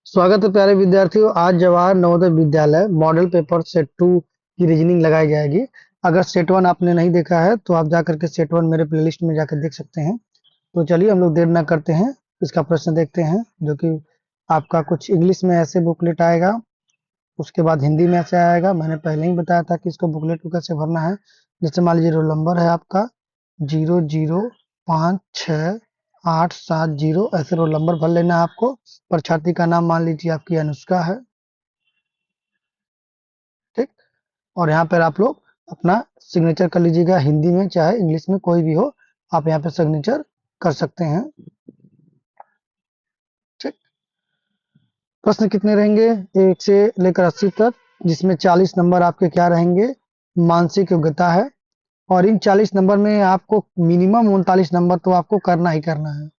स्वागत है प्यारे विद्यार्थियों। आज Jawahar Navodaya Vidyalaya model paper set 2 की रीजनिंग लगाई जाएगी। अगर सेट 1 आपने नहीं देखा है तो आप जाकर के सेट 1 मेरे प्लेलिस्ट में जाकर देख सकते हैं। तो चलिए हम लोग देर ना करते हैं, इसका प्रश्न देखते हैं, जो कि आपका कुछ इंग्लिश में ऐसे बुकलेट आएगा, उसके बाद हिंदी में ऐसे आएगा। मैंने पहले ही बताया था कि इसको बुकलेट को कैसे भरना है। जैसे मान लीजिए रोल नंबर है आपका 005687, ऐसे रोल नंबर भर लेना है आपको। परीक्षार्थी का नाम मान लीजिए आपकी अनुष्का है, ठीक। और यहाँ पर आप लोग अपना सिग्नेचर कर लीजिएगा, हिंदी में चाहे इंग्लिश में कोई भी हो, आप यहाँ पे सिग्नेचर कर सकते हैं, ठीक। प्रश्न कितने रहेंगे? 1 से लेकर 80 तक, जिसमें 40 नंबर आपके क्या रहेंगे? मानसिक योग्यता है। और इन 40 नंबर में आपको मिनिमम 39 नंबर तो आपको करना ही करना है।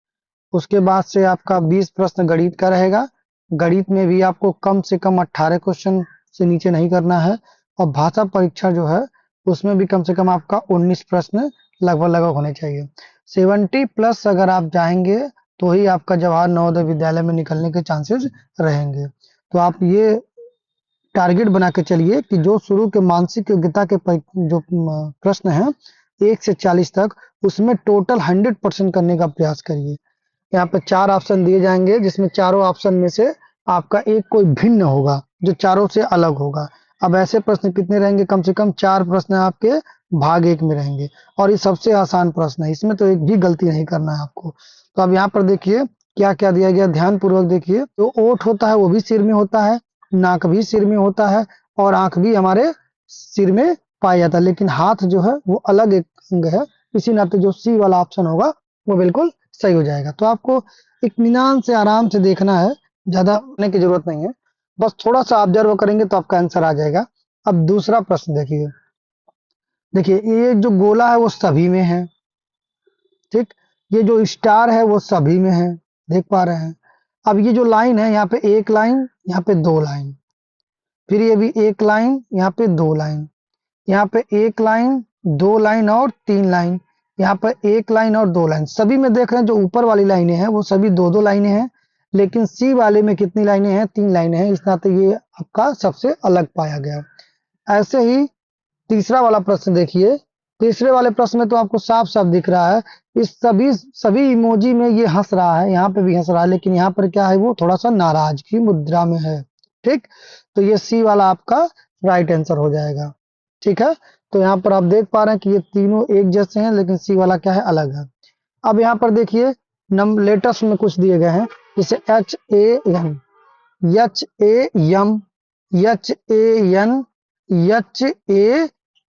उसके बाद से आपका 20 प्रश्न गणित का रहेगा। गणित में भी आपको कम से कम 18 क्वेश्चन से नीचे नहीं करना है। और भाषा परीक्षा जो है उसमें भी कम से कम आपका 19 प्रश्न लगभग लगभग होने चाहिए। 70 प्लस अगर आप जाएंगे तो ही आपका जवाहर नवोदय विद्यालय में निकलने के चांसेस रहेंगे। तो आप ये टारगेट बना के चलिए कि जो शुरू के मानसिक योग्यता के जो प्रश्न हैं 1 से 40 तक, उसमें टोटल 100% करने का प्रयास करिए। यहाँ पे 4 ऑप्शन दिए जाएंगे, जिसमें चारों ऑप्शन में से आपका एक कोई भिन्न होगा, जो चारों से अलग होगा। अब ऐसे प्रश्न कितने रहेंगे? कम से कम 4 प्रश्न आपके भाग 1 में रहेंगे। और ये सबसे आसान प्रश्न है, इसमें तो एक भी गलती नहीं करना है आपको। तो अब यहाँ पर देखिए क्या क्या दिया गया, ध्यान पूर्वक देखिए। जो ओठ होता है वो भी सिर में होता है, नाक भी सिर में होता है, और आंख भी हमारे सिर में पाया जाता है, लेकिन हाथ जो है वो अलग एक अंग है। इसी नाते जो सी वाला ऑप्शन होगा वो बिल्कुल सही हो जाएगा। तो आपको इत्मीनान से आराम से देखना है, ज्यादा करने की जरूरत नहीं है, बस थोड़ा सा ऑब्जर्व करेंगे तो आपका आंसर आ जाएगा। अब दूसरा प्रश्न देखिए। देखिए ये जो गोला है वो सभी में है, ठीक। ये जो स्टार है वो सभी में है, देख पा रहे हैं। अब ये जो लाइन है, यहाँ पे एक लाइन, यहाँ पे दो लाइन, फिर ये भी एक लाइन, यहाँ पे दो लाइन, यहाँ पे एक लाइन, दो लाइन और तीन लाइन, यहाँ पर एक लाइन और दो लाइन। सभी में देख रहे हैं जो ऊपर वाली लाइनें हैं वो सभी दो दो लाइनें हैं, लेकिन सी वाले में कितनी लाइनें हैं? 3 लाइनें हैं। इस नाते ये आपका सबसे अलग पाया गया। ऐसे ही तीसरा वाला प्रश्न देखिए। तीसरे वाले प्रश्न में तो आपको साफ साफ दिख रहा है, इस सभी सभी इमोजी में ये हंस रहा है, यहाँ पे भी हंस रहा है, लेकिन यहाँ पर क्या है? वो थोड़ा सा नाराज की मुद्रा में है, ठीक। तो ये सी वाला आपका राइट आंसर हो जाएगा, ठीक है। तो यहाँ पर आप देख पा रहे हैं कि ये तीनों एक जैसे हैं, लेकिन सी वाला क्या है? अलग है। अब यहाँ पर देखिए नम लेटर्स में कुछ दिए गए हैं, जैसे HAM, HAM, HAN,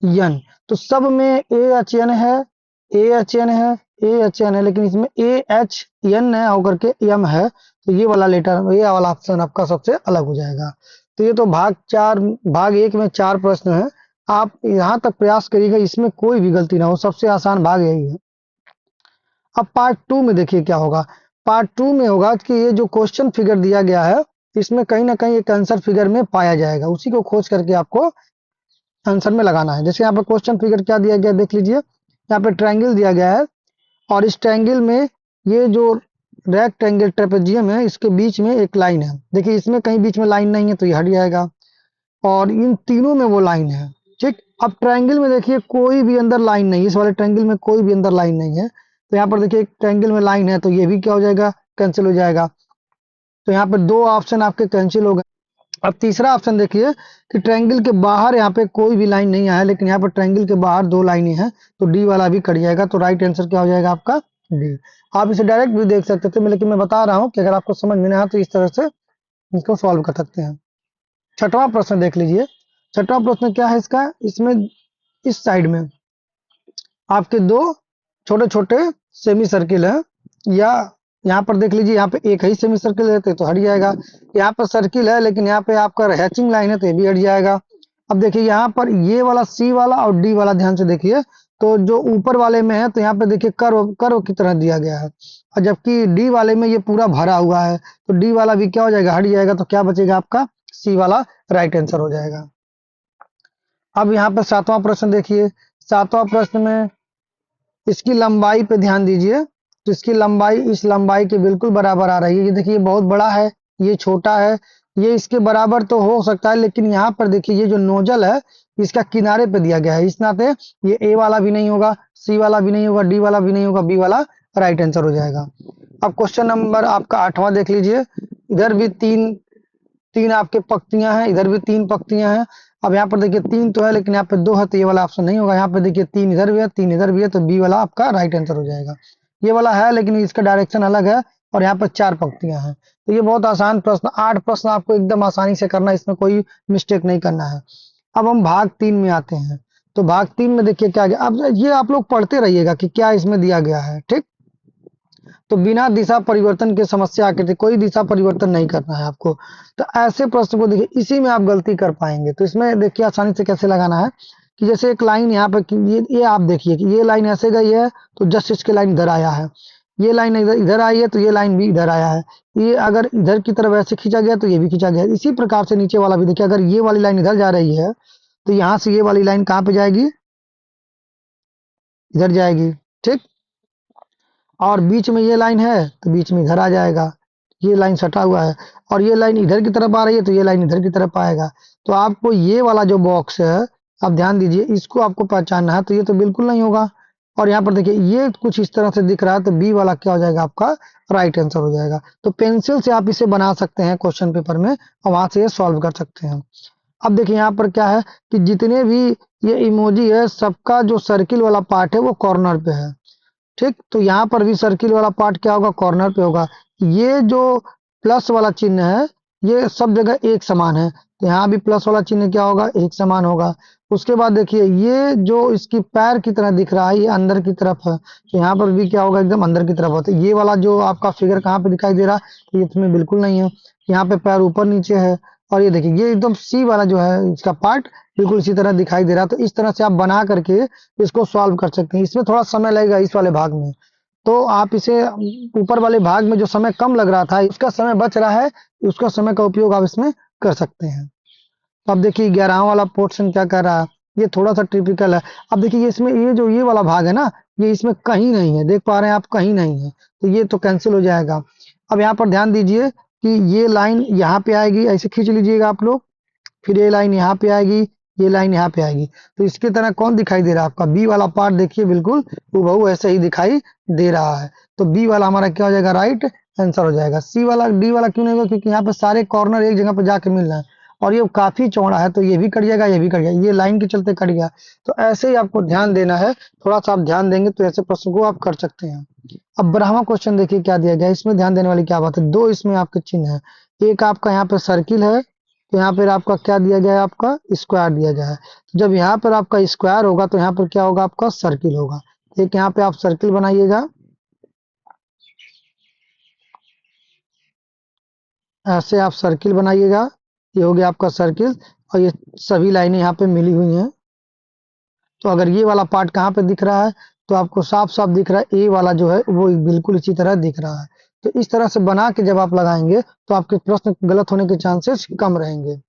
HAN। तो सब में AHN है, AHN है, AHN है, लेकिन इसमें AHN है होकर के M है। तो ये वाला लेटर, ये वाला ऑप्शन आपका सबसे अलग हो जाएगा। तो ये तो भाग 1 में 4 प्रश्न है। आप यहाँ तक प्रयास करिएगा इसमें कोई भी गलती ना हो, सबसे आसान भाग यही है। अब पार्ट 2 में देखिए क्या होगा। पार्ट 2 में होगा कि ये जो क्वेश्चन फिगर दिया गया है, इसमें कहीं ना कहीं एक आंसर फिगर में पाया जाएगा, उसी को खोज करके आपको आंसर में लगाना है। जैसे यहाँ पे क्वेश्चन फिगर क्या दिया गया देख लीजिए। यहाँ पे ट्रायंगल दिया गया है, और इस ट्रायंगल में ये जो रेक्टेंगल ट्रेपेजियम है, इसके बीच में एक लाइन है। देखिए इसमें कहीं बीच में लाइन नहीं है तो ये हट जाएगा, और इन तीनों में वो लाइन है, ठीक। अब ट्रायंगल में देखिए कोई भी अंदर लाइन नहीं है, इस वाले ट्रायंगल में कोई भी अंदर लाइन नहीं है। तो यहाँ पर देखिए ट्रायंगल में लाइन है, तो ये भी क्या हो जाएगा? कैंसिल हो जाएगा। तो यहाँ पे 2 ऑप्शन आपके कैंसिल हो गए। अब तीसरा ऑप्शन देखिए कि ट्रायंगल के बाहर यहाँ पे कोई भी लाइन नहीं आया, लेकिन यहाँ पर ट्रायंगल के बाहर 2 लाइनें हैं, तो डी वाला भी कट जाएगा। तो राइट आंसर क्या हो जाएगा आपका? डी। आप इसे डायरेक्ट भी देख सकते थे, लेकिन मैं बता रहा हूँ कि अगर आपको समझ में नहीं आया तो इस तरह से इसको सॉल्व कर सकते हैं। छठवां प्रश्न देख लीजिए। छठवां प्रश्न क्या है इसका? इसमें इस साइड में आपके 2 छोटे छोटे सेमी सर्किल है, या यहाँ पर देख लीजिए, यहाँ पे एक ही सेमी सर्किल रहते तो हट जाएगा। यहाँ पर सर्किल है, लेकिन यहाँ पे आपका हैचिंग लाइन है तो ये भी हट जाएगा। अब देखिए यहाँ पर ये वाला सी वाला और डी वाला ध्यान से देखिए। तो जो ऊपर वाले में है तो यहाँ पे देखिए कर्व कर्व की तरह दिया गया है, और जबकि डी वाले में ये पूरा भरा हुआ है, तो डी वाला भी क्या हो जाएगा? हट जाएगा। तो क्या बचेगा आपका? सी वाला राइट आंसर हो जाएगा। अब यहाँ पर 7वां प्रश्न देखिए। 7वां प्रश्न में इसकी लंबाई पे ध्यान दीजिए। तो इसकी लंबाई इस लंबाई के बिल्कुल बराबर आ रही है। ये देखिए बहुत बड़ा है, ये छोटा है, ये इसके बराबर तो हो सकता है, लेकिन यहाँ पर देखिए ये जो नोजल है इसका किनारे पे दिया गया है, इस नाते ये ए वाला भी नहीं होगा, सी वाला भी नहीं होगा, डी वाला भी नहीं होगा, बी वाला राइट आंसर हो जाएगा। अब क्वेश्चन नंबर आपका 8वां देख लीजिए। इधर भी तीन तीन आपके पंक्तियां हैं, इधर भी तीन पंक्तियां हैं। अब यहाँ पर देखिए तीन तो है, लेकिन यहाँ पे दो है, तो ये वाला ऑप्शन नहीं होगा। यहाँ पे देखिए तीन इधर भी है, तीन इधर भी है, तो बी वाला आपका राइट आंसर हो जाएगा। ये वाला है लेकिन इसका डायरेक्शन अलग है, और यहाँ पर चार पंक्तियां हैं। तो ये बहुत आसान प्रश्न, 8 प्रश्न आपको एकदम आसानी से करना है, इसमें कोई मिस्टेक नहीं करना है। अब हम भाग 3 में आते हैं। तो भाग 3 में देखिए क्या गया। अब ये आप लोग पढ़ते रहिएगा कि क्या इसमें दिया गया है, ठीक। तो बिना दिशा परिवर्तन की समस्या आकृति, कोई दिशा परिवर्तन नहीं करना है आपको। तो ऐसे प्रश्न को देखिए, इसी में आप गलती कर पाएंगे। तो इसमें देखिए आसानी से कैसे लगाना है कि जैसे एक लाइन यहाँ पे, ये आप देखिए कि ये लाइन ऐसे गई है, तो जस्ट इसके लाइन इधर आया है। ये लाइन इधर इधर आई है, तो ये लाइन भी इधर आया है। ये अगर इधर की तरफ ऐसे खींचा गया, तो ये भी खींचा गया। इसी प्रकार से नीचे वाला भी देखिए, अगर ये वाली लाइन इधर जा रही है, तो यहाँ से ये वाली लाइन कहाँ पे जाएगी, इधर जाएगी, ठीक। और बीच में ये लाइन है, तो बीच में इधर आ जाएगा, ये लाइन सटा हुआ है। और ये लाइन इधर की तरफ आ रही है, तो ये लाइन इधर की तरफ आएगा। तो आपको ये वाला जो बॉक्स है, आप ध्यान दीजिए, इसको आपको पहचानना है। तो ये तो बिल्कुल नहीं होगा। और यहाँ पर देखिए ये कुछ इस तरह से दिख रहा है, तो बी वाला क्या हो जाएगा, आपका राइट आंसर हो जाएगा। तो पेंसिल से आप इसे बना सकते हैं क्वेश्चन पेपर में, और वहां से ये सॉल्व कर सकते हैं। अब देखिए यहाँ पर क्या है कि जितने भी ये इमोजी है, सबका जो सर्किल वाला पार्ट है वो कॉर्नर पे है, ठीक। तो यहाँ पर भी सर्किल वाला पार्ट क्या होगा, कॉर्नर पे होगा। ये जो प्लस वाला चिन्ह है, ये सब जगह एक समान है, तो यहाँ भी प्लस वाला चिन्ह क्या होगा, एक समान होगा। उसके बाद देखिए ये जो इसकी पैर की तरह दिख रहा है, ये अंदर की तरफ है, तो यहाँ पर भी क्या होगा, एकदम अंदर की तरफ होता है। ये वाला जो आपका फिगर कहाँ पे दिखाई दे रहा है, तो ये इसमें बिल्कुल नहीं है। यहाँ पे पैर ऊपर नीचे है। और ये देखिए ये एकदम सी वाला जो है इसका पार्ट बिल्कुल इसी तरह दिखाई दे रहा है। तो इस तरह से आप बना करके इसको सॉल्व कर सकते हैं। इसमें थोड़ा समय लगेगा इस वाले भाग में, तो आप इसे ऊपर वाले भाग में जो समय कम लग रहा था, उसका समय बच रहा है, उसका समय का उपयोग आप इसमें कर सकते हैं। तो अब देखिए 11वां वाला पोर्शन क्या कर रहा है, ये थोड़ा सा टिपिकल है। अब देखिए इसमें ये जो ये वाला भाग है ना, ये इसमें कहीं नहीं है, देख पा रहे हैं आप, कहीं नहीं है, तो ये तो कैंसिल हो जाएगा। अब यहाँ पर ध्यान दीजिए कि ये लाइन यहाँ पे आएगी, ऐसे खींच लीजिएगा आप लोग, फिर ये लाइन यहाँ पे आएगी, ये लाइन यहाँ पे आएगी। तो इसके तरह कौन दिखाई दे रहा है, आपका बी वाला पार्ट देखिए, बिल्कुल हूबहू ऐसे ही दिखाई दे रहा है। तो बी वाला हमारा क्या हो जाएगा, राइट आंसर हो जाएगा। सी वाला, डी वाला क्यों नहीं होगा, क्योंकि यहाँ पे सारे कॉर्नर एक जगह पे जाके मिल रहे हैं, और ये काफी चौड़ा है, तो ये भी कट जाएगा, ये भी कट जाएगा, ये लाइन के चलते कट गया। तो ऐसे ही आपको ध्यान देना है, थोड़ा सा आप ध्यान देंगे तो ऐसे प्रश्न को आप कर सकते हैं। अब 12वां क्वेश्चन देखिए क्या दिया गया, इसमें ध्यान देने वाली क्या बात है, दो इसमें आपके चिन्ह है। एक आपका यहाँ पे सर्किल है, तो यहाँ पर आपका क्या दिया गया है, आपका स्क्वायर दिया गया है। तो जब यहाँ पर आपका स्क्वायर होगा, तो यहाँ पर क्या होगा, आपका सर्किल होगा। एक यहाँ पे आप सर्किल बनाइएगा, ऐसे आप सर्किल बनाइएगा, ये हो गया आपका सर्किल। और ये सभी लाइनें यहाँ पे मिली हुई हैं। तो अगर ये वाला पार्ट कहाँ पे दिख रहा है, तो आपको साफ साफ दिख रहा है, ए वाला जो है वो बिल्कुल इसी तरह दिख रहा है। तो इस तरह से बना के जब आप लगाएंगे, तो आपके प्रश्न गलत होने के चांसेस कम रहेंगे।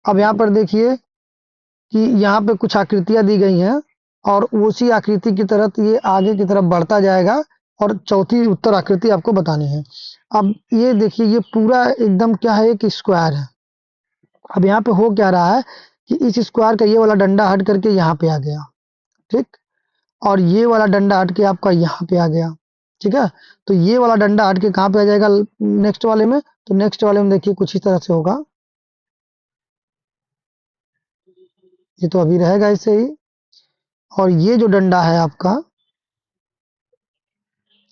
अब यहाँ पर देखिए कि यहाँ पे कुछ आकृतियां दी गई हैं, और उसी आकृति की तरह ये आगे की तरफ बढ़ता जाएगा, और चौथी उत्तर आकृति आपको बतानी है। अब ये देखिए ये पूरा एकदम क्या है, एक स्क्वायर है। अब यहाँ पे हो क्या रहा है कि इस स्क्वायर का ये वाला डंडा हट करके यहाँ पे आ गया, ठीक। और ये वाला डंडा हट के आपका यहाँ पे आ गया, ठीक है। तो ये वाला डंडा हट के कहाँ पे आ जाएगा, नेक्स्ट वाले में। तो नेक्स्ट वाले में देखिए कुछ इस तरह से होगा, ये तो अभी रहेगा ऐसे ही। और ये जो डंडा है आपका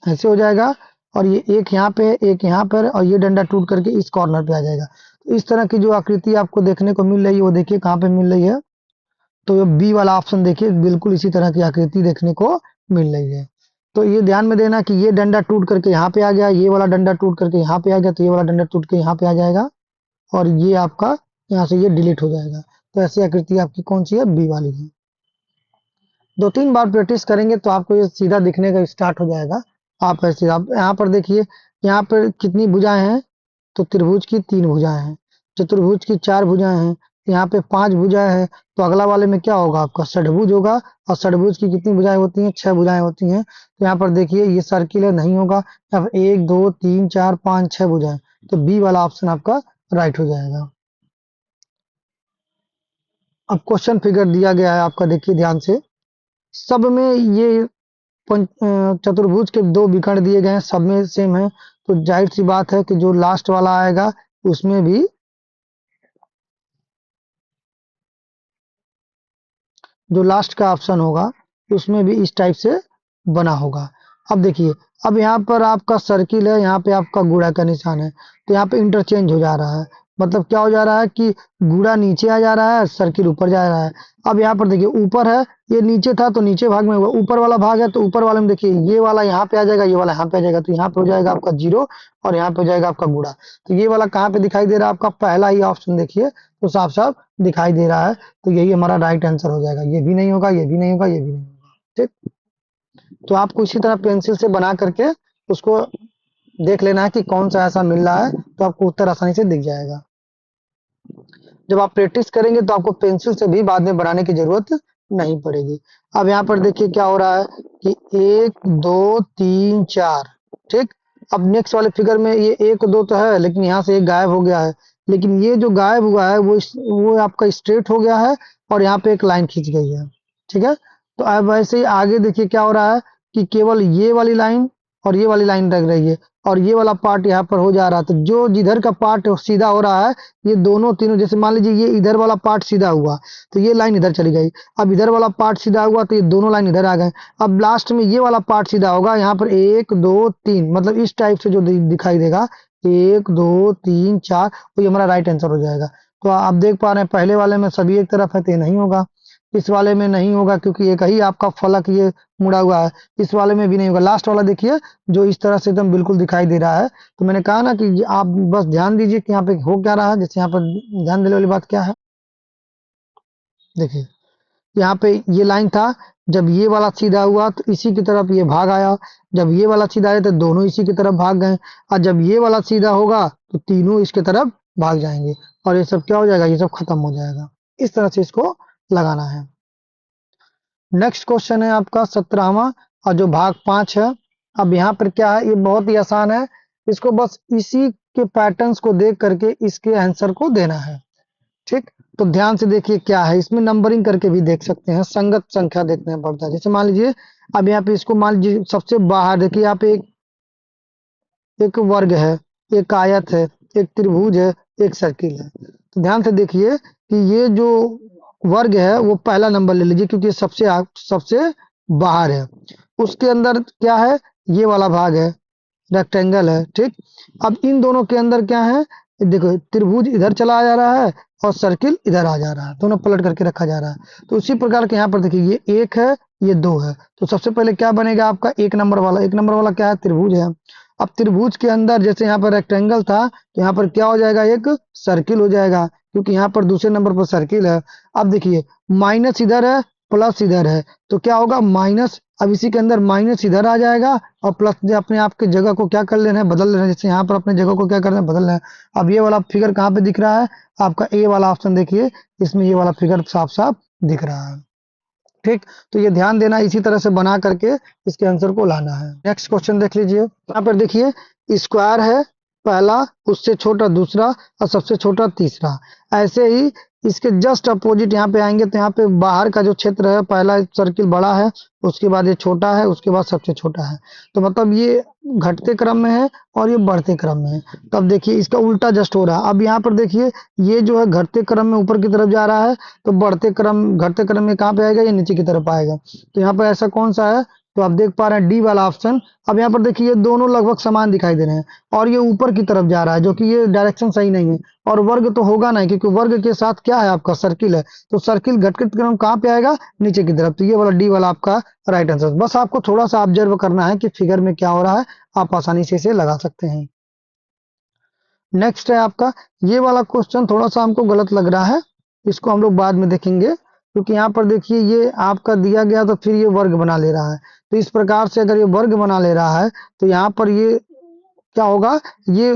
ऐसे हो जाएगा, और ये एक यहाँ पे है, एक यहाँ पर, और ये डंडा टूट करके इस कॉर्नर पे आ जाएगा। तो इस तरह की जो आकृति आपको देखने को मिल रही है, वो देखिए कहाँ पे मिल रही है, तो बी वाला ऑप्शन देखिए, बिल्कुल इसी तरह की आकृति देखने को मिल रही है। तो ये ध्यान में देना कि ये डंडा टूट करके यहाँ पे आ गया, ये वाला डंडा टूट करके यहाँ पे आ गया, तो ये वाला डंडा टूट के यहाँ पे आ जाएगा, और ये आपका यहाँ से ये डिलीट हो जाएगा। तो ऐसी आकृति आपकी कौन सी है, बी वाली है। 2-3 बार प्रैक्टिस करेंगे तो आपको ये सीधा दिखने का स्टार्ट हो जाएगा। आप ऐसे आप यहाँ पर देखिए, यहाँ पर कितनी भुजाएं हैं, तो त्रिभुज की 3 भुजाएं हैं, चतुर्भुज की 4 भुजाएं हैं, यहाँ पे 5 भुजाएं हैं, तो अगला वाले में क्या होगा आपका षडभुज होगा। और षडभुज की कितनी भुजाएं होती हैं? 6 भुजाएं होती हैं। तो यहाँ पर देखिए ये सर्किल है, नहीं होगा। यहाँ पर 1 2 3 4 5 6 भुजाएं, तो बी वाला ऑप्शन आपका राइट हो जाएगा। अब क्वेश्चन फिगर दिया गया है आपका, देखिए ध्यान से। सब में ये चतुर्भुज के 2 विकर्ण दिए गए हैं, सब में सेम है। तो जाहिर सी बात है कि जो लास्ट वाला आएगा उसमें भी जो लास्ट का ऑप्शन होगा उसमें भी इस टाइप से बना होगा। अब देखिए, अब यहाँ पर आपका सर्किल है, यहाँ पे आपका गुणा का निशान है, तो यहाँ पे इंटरचेंज हो जा रहा है। मतलब क्या हो जा रहा है कि गुणा नीचे आ जा रहा है, सर्किल ऊपर जा रहा है। अब यहाँ पर देखिए ऊपर है, ये नीचे था तो नीचे भाग में हुआ, ऊपर वाला भाग है तो ऊपर वाले में देखिए ये वाला यहाँ पे आ जाएगा, ये वाला यहाँ पे आ जाएगा, तो यहाँ पे हो जाएगा आपका 0 और यहाँ पे हो जाएगा आपका गुणा। तो ये वाला कहाँ पे दिखाई दे रहा है आपका? पहला ही ऑप्शन देखिए, तो साफ साफ दिखाई दे रहा है। तो यही हमारा राइट आंसर हो जाएगा। ये भी नहीं होगा, ये भी नहीं होगा, ये भी नहीं होगा। ठीक, तो आपको इसी तरह पेंसिल से बना करके उसको देख लेना है कि कौन सा ऐसा मिल रहा है, तो आपको उत्तर आसानी से दिख जाएगा। जब आप प्रैक्टिस करेंगे तो आपको पेंसिल से भी बाद में बनाने की जरूरत नहीं पड़ेगी। अब यहाँ पर देखिए क्या हो रहा है कि 1 2 3 4। ठीक, अब नेक्स्ट वाले फिगर में ये 1 2 तो है, लेकिन यहाँ से एक गायब हो गया है। लेकिन ये जो गायब हुआ है वो आपका स्ट्रेट हो गया है और यहाँ पे एक लाइन खींच गई है। ठीक है, तो अब वैसे ही आगे देखिए क्या हो रहा है कि केवल ये वाली लाइन और ये वाली लाइन लग रही है और ये वाला पार्ट यहाँ पर हो जा रहा है। तो जो जिधर का पार्ट सीधा हो रहा है, ये दोनों तीनों, जैसे मान लीजिए ये इधर वाला पार्ट सीधा हुआ तो ये लाइन इधर चली गई। अब इधर वाला पार्ट सीधा हुआ तो ये दोनों लाइन इधर आ गए। अब लास्ट में ये वाला पार्ट सीधा होगा, यहाँ पर 1 2 3, मतलब इस टाइप से जो दिखाई देगा 1 2 3 4, तो ये हमारा राइट आंसर हो जाएगा। तो आप देख पा रहे हैं पहले वाले में सभी एक तरफ है तो ये नहीं होगा, इस वाले में नहीं होगा क्योंकि एक ही आपका फलक ये मुड़ा हुआ है, इस वाले में भी नहीं होगा। लास्ट वाला देखिए जो इस तरह से एकदम बिल्कुल दिखाई दे रहा है। तो मैंने कहा ना कि आप बस ध्यान दीजिए कि यहाँ पे हो क्या रहा है। जैसे यहाँ पर ध्यान देने वाली बात क्या है, देखिए यहाँ पे ये लाइन था, जब ये वाला सीधा हुआ तो इसी की तरफ ये भाग आया, जब ये वाला सीधा आया तो दोनों इसी की तरफ भाग गए, और जब ये वाला सीधा होगा तो तीनों इसके तरफ भाग जाएंगे और ये सब क्या हो जाएगा, ये सब खत्म हो जाएगा। इस तरह से इसको लगाना है। नेक्स्ट क्वेश्चन है आपका 17वां और जो भाग 5 है। अब यहाँ पर क्या है, ये बहुत ही आसान है, इसको बस इसी के पैटर्न्स को देख करके इसके आंसर को देना है। ठीक, तो ध्यान से देखिए क्या है, इसमें नंबरिंग करके भी देख सकते हैं, संगत संख्या देखना पड़ता है। जैसे मान लीजिए अब यहाँ पे इसको मान लीजिए सबसे बाहर देखिए, यहाँ पे एक वर्ग है, एक आयत है, एक त्रिभुज है, एक सर्किल है। तो ध्यान से देखिए कि ये जो वर्ग है वो पहला नंबर ले लीजिए क्योंकि सबसे बाहर है। उसके अंदर क्या है, ये वाला भाग है, रेक्टेंगल है। ठीक, अब इन दोनों के अंदर क्या है, देखो त्रिभुज इधर चला जा रहा है और सर्किल इधर आ जा रहा है, दोनों पलट करके रखा जा रहा है। तो उसी प्रकार के यहाँ पर देखिए ये 1 है, ये 2 है। तो सबसे पहले क्या बनेगा आपका, 1 नंबर वाला। 1 नंबर वाला क्या है, त्रिभुज है। अब त्रिभुज के अंदर जैसे यहाँ पर रेक्टेंगल था तो यहाँ पर क्या हो जाएगा, एक सर्किल हो जाएगा क्योंकि यहाँ पर दूसरे नंबर पर सर्किल है। अब देखिए माइनस इधर है, प्लस इधर है, तो क्या होगा माइनस। अब इसी के अंदर माइनस इधर आ जाएगा और प्लस जो अपने आप की जगह को क्या कर लेना है, बदल लेना है। जैसे यहाँ पर अपने जगह को क्या करना है, बदलना है। अब ये वाला फिगर कहाँ पे दिख रहा है आपका, ए वाला ऑप्शन देखिए, इसमें ये वाला फिगर साफ साफ दिख रहा है। ठीक, तो ये ध्यान देना, इसी तरह से बना करके इसके आंसर को लाना है। नेक्स्ट क्वेश्चन देख लीजिए, यहाँ पर देखिए स्क्वायर है पहला, उससे छोटा दूसरा और सबसे छोटा तीसरा। ऐसे ही इसके जस्ट अपोजिट यहाँ पे आएंगे तो यहाँ पे बाहर का जो क्षेत्र है, पहला सर्किल बड़ा है, उसके बाद ये छोटा है, उसके बाद सबसे छोटा है। तो मतलब ये घटते क्रम में है और ये बढ़ते क्रम में है। तो अब देखिए इसका उल्टा जस्ट हो रहा है। अब यहाँ पर देखिए ये जो है घटते क्रम में ऊपर की तरफ जा रहा है, तो घटते क्रम में कहाँ पे आएगा, ये नीचे की तरफ आएगा। तो यहाँ पर ऐसा कौन सा है, तो आप देख पा रहे हैं डी वाला ऑप्शन। अब यहाँ पर देखिए ये दोनों लगभग समान दिखाई दे रहे हैं और ये ऊपर की तरफ जा रहा है, जो कि ये डायरेक्शन सही नहीं है। और वर्ग तो होगा नहीं क्योंकि वर्ग के साथ क्या है आपका, सर्किल है। तो सर्किल घटते क्रम कहाँ पे आएगा, नीचे की तरफ। तो ये वाला डी वाला आपका राइट आंसर। बस आपको थोड़ा सा ऑब्जर्व करना है कि फिगर में क्या हो रहा है, आप आसानी से इसे लगा सकते हैं। नेक्स्ट है आपका ये वाला क्वेश्चन, थोड़ा सा हमको गलत लग रहा है, इसको हम लोग बाद में देखेंगे क्योंकि यहाँ पर देखिए ये आपका दिया गया तो फिर ये वर्ग बना ले रहा है। तो इस प्रकार से अगर ये वर्ग बना ले रहा है तो यहाँ पर ये क्या होगा, ये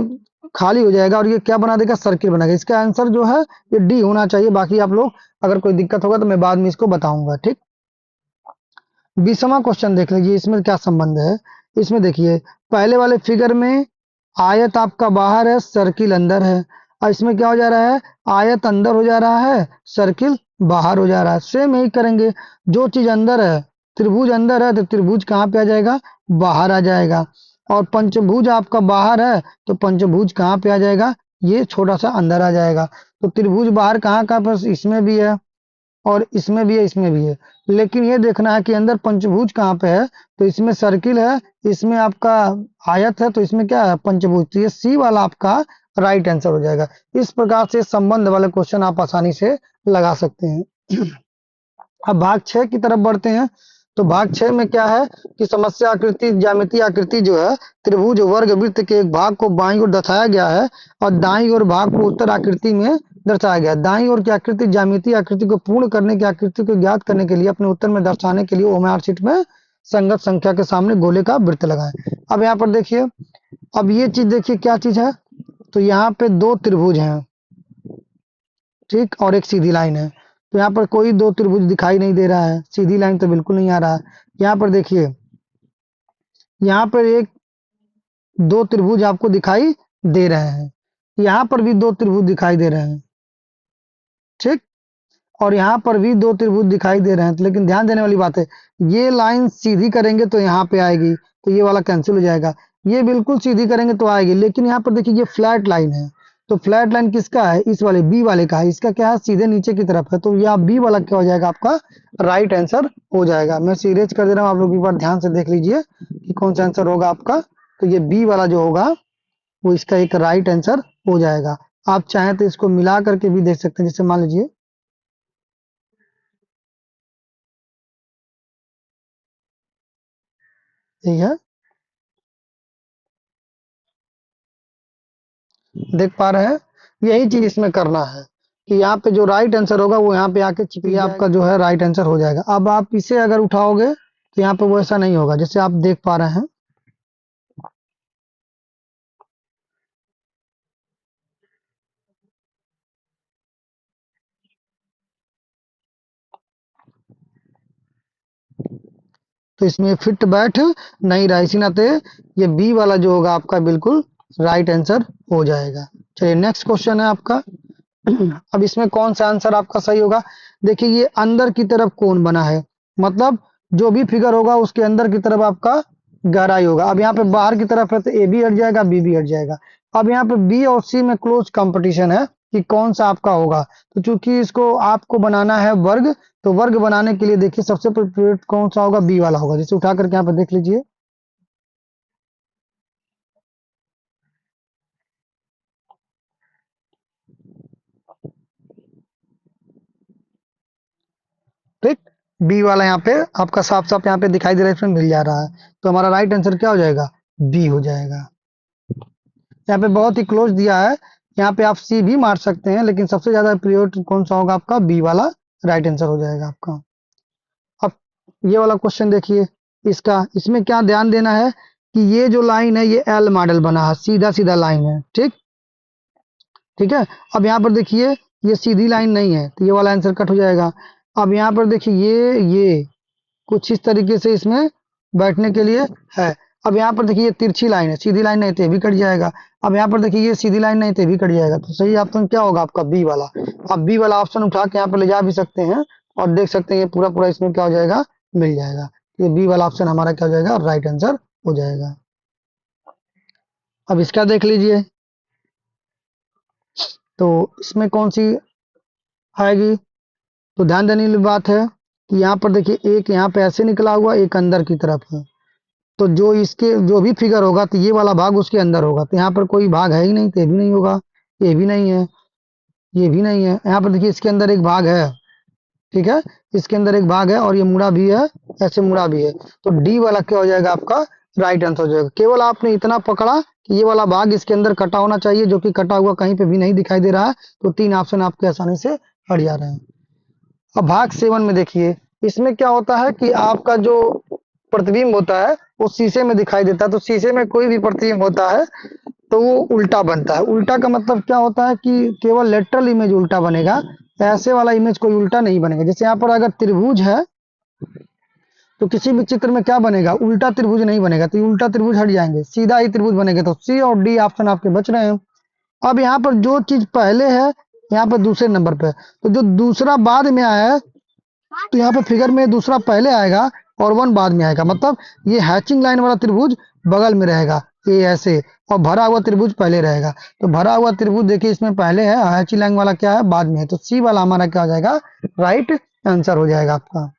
खाली हो जाएगा और ये क्या बना देगा, सर्किल बनाएगा। इसका आंसर जो है ये डी होना चाहिए। बाकी आप लोग अगर कोई दिक्कत होगा तो मैं बाद में इसको बताऊंगा, ठीक। 20वां क्वेश्चन देख लीजिए, इसमें क्या संबंध है। इसमें देखिए पहले वाले फिगर में आयत आपका बाहर है, सर्किल अंदर है, और इसमें क्या हो जा रहा है, आयत अंदर हो जा रहा है, सर्किल बाहर हो जा रहा है। सेम यही करेंगे, जो चीज अंदर है, त्रिभुज अंदर है तो त्रिभुज कहाँ पे आ जाएगा, बाहर आ जाएगा। और पंचभुज आपका बाहर है तो पंचभुज कहाँ पे आ जाएगा, ये छोटा सा अंदर आ जाएगा। तो त्रिभुज बाहर कहाँ कहाँ पर, इसमें भी है और इसमें भी है, इसमें भी है। लेकिन ये देखना है कि अंदर पंचभुज कहाँ पे है, तो इसमें सर्किल है, इसमें आपका आयत है, तो इसमें क्या है, पंचभुज। तो ये सी वाला आपका राइट आंसर हो जाएगा। इस प्रकार से संबंध वाले क्वेश्चन आप आसानी से लगा सकते हैं। अब भाग 6 की तरफ बढ़ते हैं। तो भाग 6 में क्या है कि समस्या आकृति, ज्यामितीय आकृति जो है, त्रिभुज वर्ग वृत्त के एक भाग को बाईं ओर दर्शाया गया है और दाईं ओर भाग को उत्तर आकृति में दर्शाया गया है। दाईं ओर की आकृति ज्यामितीय आकृति को पूर्ण करने की आकृति को ज्ञात करने के लिए अपने उत्तर में दर्शाने के लिए ओएमआर शीट में संगत संख्या के सामने गोले का वृत्त लगाएं। अब यहाँ पर देखिए, अब ये चीज देखिए क्या चीज है, तो यहाँ पे दो त्रिभुज हैं, ठीक, और एक सीधी लाइन है। तो यहाँ पर कोई दो त्रिभुज दिखाई नहीं दे रहा है, सीधी लाइन तो बिल्कुल नहीं आ रहा है। यहाँ पर देखिए, यहाँ पर एक दो त्रिभुज आपको दिखाई दे रहे हैं, यहाँ पर भी दो त्रिभुज दिखाई दे रहे हैं, ठीक, और यहाँ पर भी दो त्रिभुज दिखाई दे रहे हैं। तो लेकिन ध्यान देने वाली बात है, ये लाइन सीधी करेंगे तो यहाँ पे आएगी, तो ये वाला कैंसिल हो जाएगा। ये बिल्कुल सीधी करेंगे तो आएगी, लेकिन यहाँ पर देखिए ये फ्लैट लाइन है। तो फ्लैट लाइन किसका है, इस वाले बी वाले का है। इसका क्या है, सीधे नीचे की तरफ है, तो यह बी वाला क्या हो जाएगा, आपका राइट आंसर हो जाएगा। मैं सीरेज कर दे रहा हूँ, आप लोग एक बार ध्यान से देख लीजिए कि कौन सा आंसर होगा आपका। तो ये बी वाला जो होगा वो इसका एक राइट आंसर हो जाएगा। आप चाहें तो इसको मिला करके भी देख सकते हैं, जैसे मान लीजिए ठीक है, देख पा रहे हैं। यही चीज इसमें करना है कि यहाँ पे जो राइट आंसर होगा वो यहाँ पे आके चिपक जाएगा, आपका जो है राइट आंसर हो जाएगा। अब आप इसे अगर उठाओगे तो यहाँ पे वो ऐसा नहीं होगा, जैसे आप देख पा रहे हैं। तो इसमें फिट बैठ नहीं रहा, इसी नाते ये बी वाला जो होगा आपका बिल्कुल राइट आंसर हो जाएगा। चलिए नेक्स्ट क्वेश्चन है आपका। अब इसमें कौन सा आंसर आपका सही होगा। देखिए ये अंदर की तरफ कौन बना है, मतलब जो भी फिगर होगा उसके अंदर की तरफ आपका गहराई होगा। अब यहाँ पे बाहर की तरफ है तो ए भी हट जाएगा, बी भी हट जाएगा। अब यहाँ पे बी और सी में क्लोज कंपटीशन है कि कौन सा आपका होगा। तो चूंकि इसको आपको बनाना है वर्ग, तो वर्ग बनाने के लिए देखिए सबसे प्रिफरेट कौन सा होगा, बी वाला होगा। जैसे उठा करके यहाँ पे देख लीजिए, ठीक, बी वाला यहाँ पे आपका साफ साफ यहाँ पे दिखाई दे रहा है, इसमें मिल जा रहा है। तो हमारा राइट आंसर क्या हो जाएगा, बी हो जाएगा। यहाँ पे बहुत ही क्लोज दिया है, यहाँ पे आप सी भी मार सकते हैं, लेकिन सबसे ज्यादा प्रियोरिटी कौन सा होगा आपका, बी वाला राइट आंसर हो जाएगा आपका। अब ये वाला क्वेश्चन देखिए, इसका इसमें क्या ध्यान देना है कि ये जो लाइन है ये एल मॉडल बना है, सीधा सीधा लाइन है, ठीक, ठीक है। अब यहाँ पर देखिए ये सीधी लाइन नहीं है, तो ये वाला आंसर कट हो जाएगा। अब यहाँ पर देखिए ये कुछ इस तरीके से इसमें बैठने के लिए है। अब यहाँ पर देखिए ये तिरछी लाइन है, सीधी लाइन नहीं तो ये भी कट जाएगा। अब यहाँ पर देखिए ये सीधी लाइन नहीं तो ये भी कट जाएगा। तो सही ऑप्शन क्या होगा आपका, बी वाला। आप बी वाला ऑप्शन उठा के यहाँ पर ले जा भी सकते हैं और देख सकते हैं ये पूरा पूरा इसमें क्या हो जाएगा, मिल जाएगा। ये बी वाला ऑप्शन हमारा क्या हो जाएगा, राइट आंसर हो जाएगा। अब इसका देख लीजिए, तो इसमें कौन सी आएगी। तो ध्यान देने वाली बात है कि यहाँ पर देखिए एक यहाँ पे ऐसे निकला हुआ, एक अंदर की तरफ है। तो जो इसके जो भी फिगर होगा तो ये वाला भाग उसके अंदर होगा। तो यहाँ पर कोई भाग है ही नहीं, तो ये भी नहीं होगा, ये भी नहीं है, ये भी नहीं है। यहाँ पर देखिए इसके अंदर एक भाग है, ठीक है, इसके अंदर एक भाग है और ये मुड़ा भी है, ऐसे मुड़ा भी है। तो डी वाला क्या हो जाएगा आपका, राइट आंसर हो जाएगा। केवल आपने इतना पकड़ा कि ये वाला भाग इसके अंदर कटा होना चाहिए, जो कि कटा हुआ कहीं पे भी नहीं दिखाई दे रहा है। तो 3 ऑप्शन आपके आसानी से हट जा रहे हैं। अब भाग 7 में देखिए, इसमें क्या होता है कि आपका जो प्रतिबिंब होता है वो शीशे में दिखाई देता है। तो शीशे में कोई भी प्रतिबिंब होता है तो वो उल्टा बनता है। उल्टा का मतलब क्या होता है कि केवल लेटरल इमेज उल्टा बनेगा, ऐसे वाला इमेज कोई उल्टा नहीं बनेगा। जैसे यहाँ पर अगर त्रिभुज है तो किसी भी चित्र में क्या बनेगा, उल्टा त्रिभुज नहीं बनेगा, तो ये उल्टा त्रिभुज हट जाएंगे, सीधा ही त्रिभुज बनेगा। तो सी और डी ऑप्शन आपके बच रहे हैं। अब यहाँ पर जो चीज पहले है यहाँ पर दूसरे नंबर पे है, तो जो दूसरा बाद में आया है तो यहाँ पे फिगर में दूसरा पहले आएगा और वन बाद में आएगा। मतलब ये हैचिंग लाइन वाला त्रिभुज बगल में रहेगा, ये ऐसे, और भरा हुआ त्रिभुज पहले रहेगा। तो भरा हुआ त्रिभुज देखिए इसमें पहले है, हैचिंग लाइन वाला क्या है, बाद में है। तो सी वाला हमारा क्या हो जाएगा, राइट आंसर हो जाएगा आपका।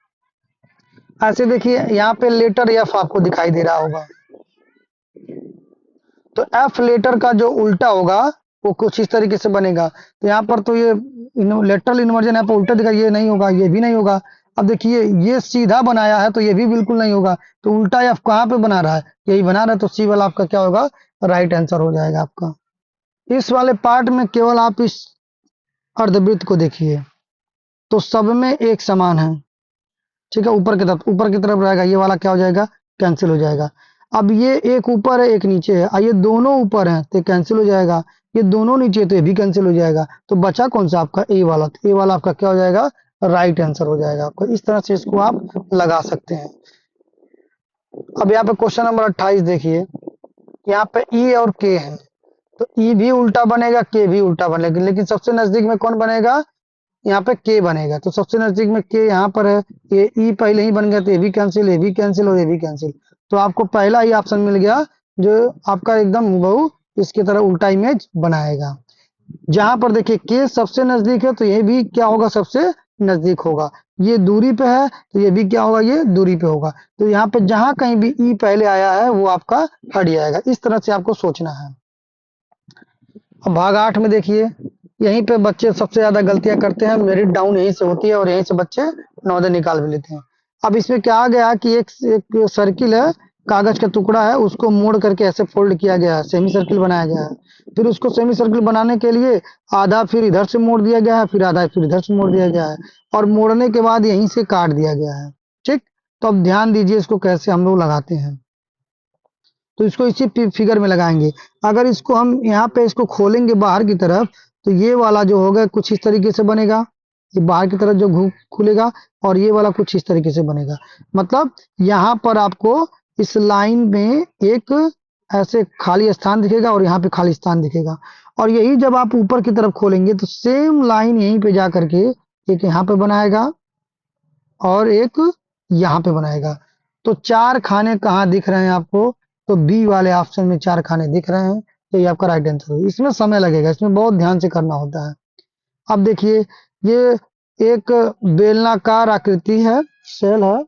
ऐसे देखिए यहाँ पे लेटर एफ आपको दिखाई दे रहा होगा, तो एफ लेटर का जो उल्टा होगा वो कुछ इस तरीके से बनेगा। तो यहाँ पर तो ये लेटरल इन्वर्जन यहाँ पर उल्टा दिखा, ये नहीं होगा, ये भी नहीं होगा। अब देखिए ये सीधा बनाया है तो ये भी बिल्कुल नहीं होगा। तो उल्टा एफ कहाँ पे बना रहा है, यही बना रहा है। तो सी वाला आपका क्या होगा, राइट आंसर हो जाएगा आपका। इस वाले पार्ट में केवल आप इस अर्धवृत्त को देखिए, तो सब में एक समान है, ठीक है। ऊपर की तरफ रहेगा, ये वाला क्या हो जाएगा, कैंसिल हो जाएगा। अब ये एक ऊपर है एक नीचे है, ये दोनों ऊपर हैं तो कैंसिल हो जाएगा, ये दोनों नीचे तो ये भी कैंसिल हो जाएगा। तो बचा कौन सा आपका, ए वाला। तो ए वाला आपका क्या हो जाएगा, राइट आंसर हो जाएगा आपका। इस तरह से इसको आप लगा सकते हैं। अब यहाँ पे क्वेश्चन नंबर 28 देखिए, यहाँ पे ई और के है, तो ई भी उल्टा बनेगा, के भी उल्टा बनेगा, लेकिन सबसे नजदीक में कौन बनेगा, यहाँ पे के बनेगा। तो सबसे नजदीक में के यहाँ पर है, ये ई पहले ही बन गया, तो ये भी कैंसिल, ये भी कैंसिल और ये भी कैंसिल। तो आपको पहला ही ऑप्शन मिल गया जो आपका एकदम हुबहू इसकी तरह उल्टा इमेज बनाएगा। जहां पर देखिए के सबसे नजदीक है तो ये भी क्या होगा, सबसे नजदीक होगा। ये दूरी पे है तो ये भी क्या होगा, ये दूरी पे होगा। तो यहाँ पे जहां कहीं भी ई पहले आया है वो आपका हट जाएगा। इस तरह से आपको सोचना है। अब भाग 8 में देखिए, यहीं पे बच्चे सबसे ज्यादा गलतियां करते हैं, मेरिट डाउन यहीं से होती है और यहीं से बच्चे नवोदय निकाल भी लेते हैं। अब इसमें क्या आ गया कि एक सर्किल है, कागज का टुकड़ा है, उसको मोड़ करके ऐसे फोल्ड किया गया है, सेमी सर्किल बनाया गया है। फिर उसको सेमी सर्किल बनाने के लिए आधा फिर इधर से मोड़ दिया गया है, फिर आधा फिर इधर से मोड़ दिया गया है, और मोड़ने के बाद यहीं से काट दिया गया है, ठीक। तो अब ध्यान दीजिए इसको कैसे हम लोग लगाते हैं। तो इसको इसी फिगर में लगाएंगे। अगर इसको हम यहाँ पे इसको खोलेंगे बाहर की तरफ, तो ये वाला जो होगा कुछ इस तरीके से बनेगा, ये बाहर की तरफ जो खुलेगा, और ये वाला कुछ इस तरीके से बनेगा। मतलब यहाँ पर आपको इस लाइन में एक ऐसे खाली स्थान दिखेगा और यहाँ पे खाली स्थान दिखेगा। और यही जब आप ऊपर की तरफ खोलेंगे तो सेम लाइन यहीं पे जा करके एक यहाँ पे बनाएगा और एक यहाँ पे बनाएगा। तो चार खाने कहाँ दिख रहे हैं आपको, तो बी वाले ऑप्शन में चार खाने दिख रहे हैं। तो ये आपका राइट आंसर है। इसमें समय लगेगा, इसमें बहुत ध्यान से करना होता है। अब देखिए ये एक बेलनाकार आकृति है, सेल है,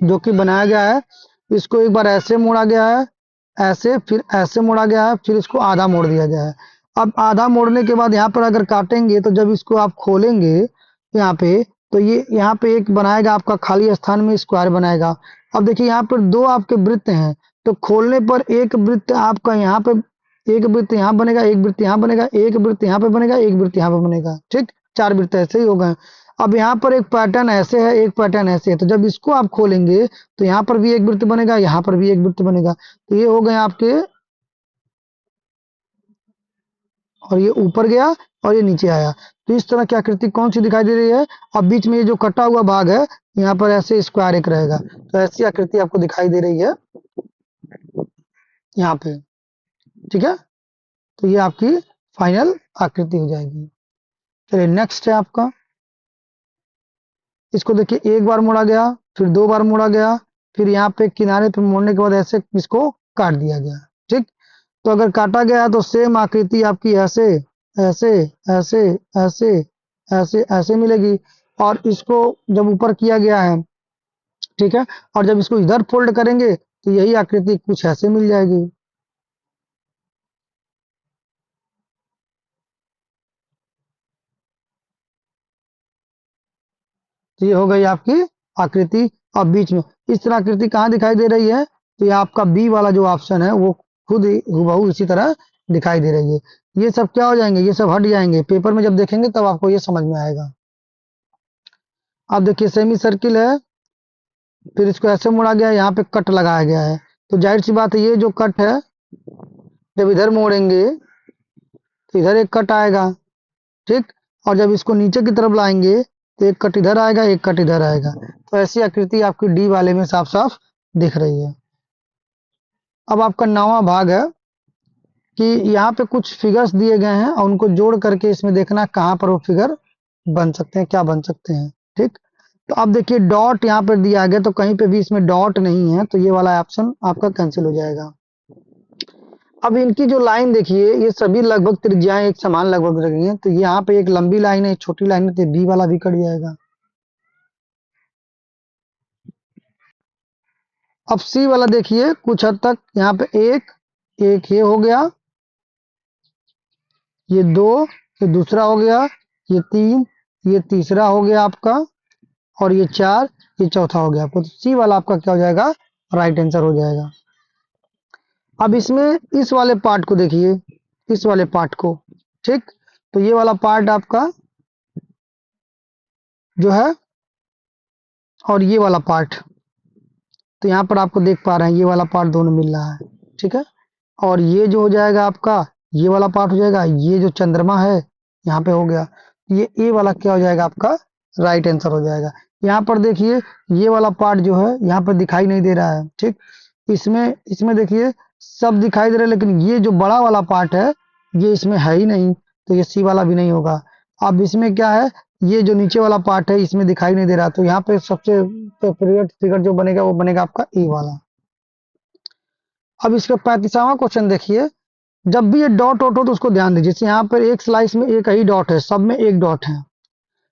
जो कि बनाया गया है। इसको एक बार ऐसे मोड़ा गया है, ऐसे, फिर ऐसे मोड़ा गया है, फिर इसको आधा मोड़ दिया गया है। अब आधा मोड़ने के बाद यहाँ पर अगर काटेंगे तो जब इसको आप खोलेंगे यहाँ पे, तो ये यहाँ पे एक बनाएगा आपका खाली स्थान में स्क्वायर बनाएगा। अब देखिए यहाँ पर दो आपके वृत्त हैं, तो खोलने पर एक वृत्त आपका यहाँ पे, एक वृत्त यहाँ बनेगा, एक वृत्त यहाँ बनेगा, एक वृत्त यहाँ पे बनेगा, एक वृत्त यहाँ पे बनेगा, ठीक। चार वृत्त ऐसे ही हो गए। अब यहाँ पर एक पैटर्न ऐसे है, एक पैटर्न ऐसे है, तो जब इसको आप खोलेंगे तो यहाँ पर भी एक वृत्त बनेगा, यहाँ पर भी एक वृत्त बनेगा। तो ये हो गए आपके, और ये ऊपर गया और ये नीचे आया। तो इस तरह की आकृति कौन सी दिखाई दे रही है। और बीच में ये जो कटा हुआ भाग है, यहाँ पर ऐसे स्क्वायर एक रहेगा। तो ऐसी आकृति आपको दिखाई दे रही है यहाँ पे, ठीक है। तो ये आपकी फाइनल आकृति हो जाएगी। चलिए नेक्स्ट है आपका, इसको देखिए एक बार मोड़ा गया, फिर दो बार मोड़ा गया, फिर यहाँ पे किनारे पे मोड़ने के बाद ऐसे इसको काट दिया गया, ठीक। तो अगर काटा गया है तो सेम आकृति आपकी ऐसे ऐसे ऐसे ऐसे ऐसे ऐसे मिलेगी। और इसको जब ऊपर किया गया है, ठीक है, और जब इसको इधर फोल्ड करेंगे तो यही आकृति कुछ ऐसे मिल जाएगी। तो ये हो गई आपकी आकृति। अब बीच में इस तरह आकृति कहाँ दिखाई दे रही है, तो ये आपका बी वाला जो ऑप्शन है वो खुद ही हुबहू इसी तरह दिखाई दे रही है। ये सब क्या हो जाएंगे, ये सब हट जाएंगे, पेपर में जब देखेंगे तब आपको ये समझ में आएगा। अब देखिए सेमी सर्किल है, फिर इसको ऐसे मोड़ा गया है, यहाँ पे कट लगाया गया है। तो जाहिर सी बात है ये जो कट है जब इधर मोड़ेंगे तो इधर एक कट आएगा, ठीक। और जब इसको नीचे की तरफ लाएंगे तो एक कट इधर आएगा, एक कट इधर आएगा। तो ऐसी आकृति आपकी डी वाले में साफ साफ दिख रही है। अब आपका 9वां भाग है कि यहाँ पे कुछ फिगर्स दिए गए हैं और उनको जोड़ करके इसमें देखना कहाँ पर वो फिगर बन सकते हैं, क्या बन सकते हैं, ठीक। तो अब देखिए डॉट यहाँ पर दिया गया, तो कहीं पे भी इसमें डॉट नहीं है, तो ये वाला ऑप्शन आपका कैंसिल हो जाएगा। अब इनकी जो लाइन देखिए, ये सभी लगभग त्रिज्याएं एक समान लगभग लगी हैं, तो यहाँ पे एक लंबी लाइन है, एक छोटी लाइन है, तो बी वाला भी कट जाएगा। अब सी वाला देखिए कुछ हद तक यहाँ पे एक एक ये हो गया, ये 2, ये दूसरा हो गया, ये 3, ये तीसरा हो गया आपका, और ये 4, ये चौथा हो गया आपको। तो सी वाला आपका क्या हो जाएगा, राइट आंसर हो जाएगा। अब इसमें इस वाले पार्ट को देखिए, इस वाले पार्ट को, ठीक। तो ये वाला पार्ट आपका जो है, और ये वाला पार्ट, तो यहाँ पर आपको देख पा रहे हैं ये वाला पार्ट दोनों मिल रहा है, ठीक है। और ये जो हो जाएगा आपका, ये वाला पार्ट हो जाएगा, ये जो चंद्रमा है यहाँ पे हो गया, ये ए वाला क्या हो जाएगा आपका, राइट आंसर हो जाएगा। यहाँ पर देखिए ये वाला पार्ट जो है यहाँ पर दिखाई नहीं दे रहा है, ठीक। इसमें इसमें देखिए सब दिखाई दे रहा है, लेकिन ये जो बड़ा वाला पार्ट है ये इसमें है ही नहीं, तो ये सी वाला भी नहीं होगा। अब इसमें क्या है, ये जो नीचे वाला पार्ट है इसमें दिखाई नहीं दे रहा, तो यहाँ पे सबसे फेवरेट फिगर जो बनेगा वो बनेगा आपका ए वाला। अब इसका 35वां क्वेश्चन देखिए, जब भी ये डॉट डॉट हो तो उसको ध्यान दीजिए। जैसे यहाँ पर एक स्लाइस में एक ही डॉट है, सब में एक डॉट है।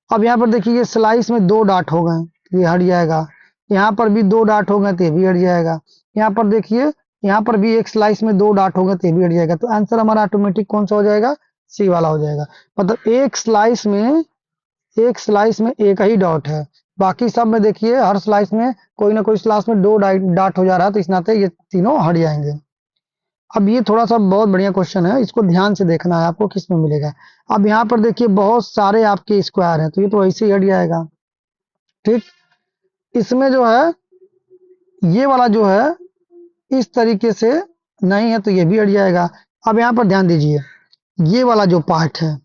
अब यहाँ पर देखिए ये स्लाइस में 2 डॉट हो गए, ये हट जाएगा। यहाँ पर भी 2 डॉट हो गए तो ये भी हट जाएगा। यहाँ पर देखिए यहाँ पर भी एक स्लाइस में 2 डॉट हो गए तो ये भी हट जाएगा। तो आंसर हमारा ऑटोमेटिक कौन सा हो जाएगा, सी वाला हो जाएगा। मतलब एक स्लाइस में एक ही डॉट है, बाकी सब में देखिए हर स्लाइस में कोई ना कोई स्लाइस में 2 डॉट हो जा रहा है, तो इस नाते ये तीनों हट जाएंगे। अब ये थोड़ा सा बहुत बढ़िया क्वेश्चन है, इसको ध्यान से देखना है आपको किस में मिलेगा। अब यहाँ पर देखिए बहुत सारे आपके स्क्वायर हैं, तो ये तो ऐसे ही हट जाएगा, ठीक। इसमें जो है ये वाला जो है इस तरीके से नहीं है, तो ये भी हट जाएगा। अब यहाँ पर ध्यान दीजिए, ये वाला जो पार्ट है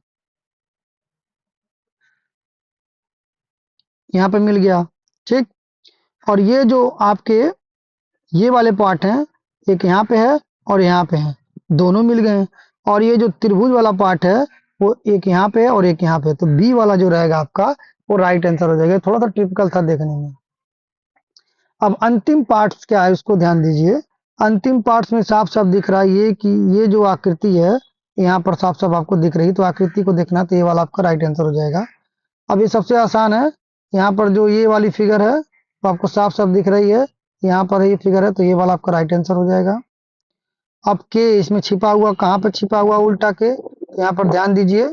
यहाँ पे मिल गया, ठीक। और ये जो आपके ये वाले पार्ट हैं, एक यहाँ पे है और यहाँ पे है, दोनों मिल गए हैं। और ये जो त्रिभुज वाला पार्ट है वो एक यहाँ पे है और एक यहाँ पे है, तो बी वाला जो रहेगा आपका वो राइट आंसर हो जाएगा। थोड़ा सा टिपिकल था देखने में। अब अंतिम पार्ट्स क्या है उसको ध्यान दीजिए। अंतिम पार्ट्स में साफ साफ दिख रहा है ये कि ये जो आकृति है यहाँ पर साफ साफ आपको दिख रही है, तो आकृति को देखना, तो ये वाला आपका राइट आंसर हो जाएगा। अब ये सबसे आसान है, यहाँ पर जो ये वाली फिगर है तो आपको साफ साफ दिख रही है, यहाँ पर ये फिगर है, तो ये वाला आपका राइट आंसर हो जाएगा। अब के इसमें छिपा हुआ, कहाँ पर छिपा हुआ उल्टा के, यहाँ पर ध्यान दीजिए,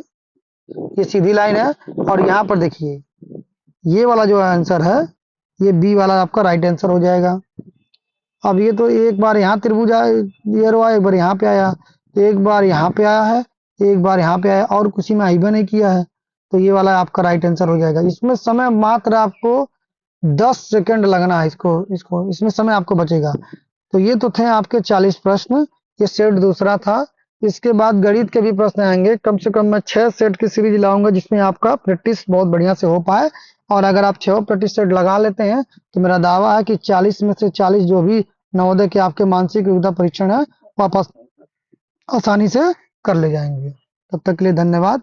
ये सीधी लाइन है। और यहाँ पर देखिए ये वाला जो आंसर है ये बी वाला आपका राइट आंसर हो जाएगा। अब ये तो एक बार यहाँ त्रिभुज ये रहा, एक बार यहाँ पे आया, तो एक बार यहाँ पे आया है, एक बार यहाँ पे आया, और किसी में आइबा नहीं किया है, तो ये वाला आपका राइट आंसर हो जाएगा। इसमें समय मात्र आपको 10 सेकंड लगना है, इसको इसको इसमें समय आपको बचेगा। तो ये तो थे आपके 40 प्रश्न, ये सेट दूसरा था। इसके बाद गणित के भी प्रश्न आएंगे, कम से कम मैं 6 सेट की सीरीज लाऊंगा जिसमें आपका प्रैक्टिस बहुत बढ़िया से हो पाए। और अगर आप 6 प्रैक्टिस सेट लगा लेते हैं तो मेरा दावा है कि 40 में से 40 जो भी नवोदय के आपके मानसिक योग्यता परीक्षण है वो आप आसानी से कर ले जाएंगे। तब तक के लिए धन्यवाद।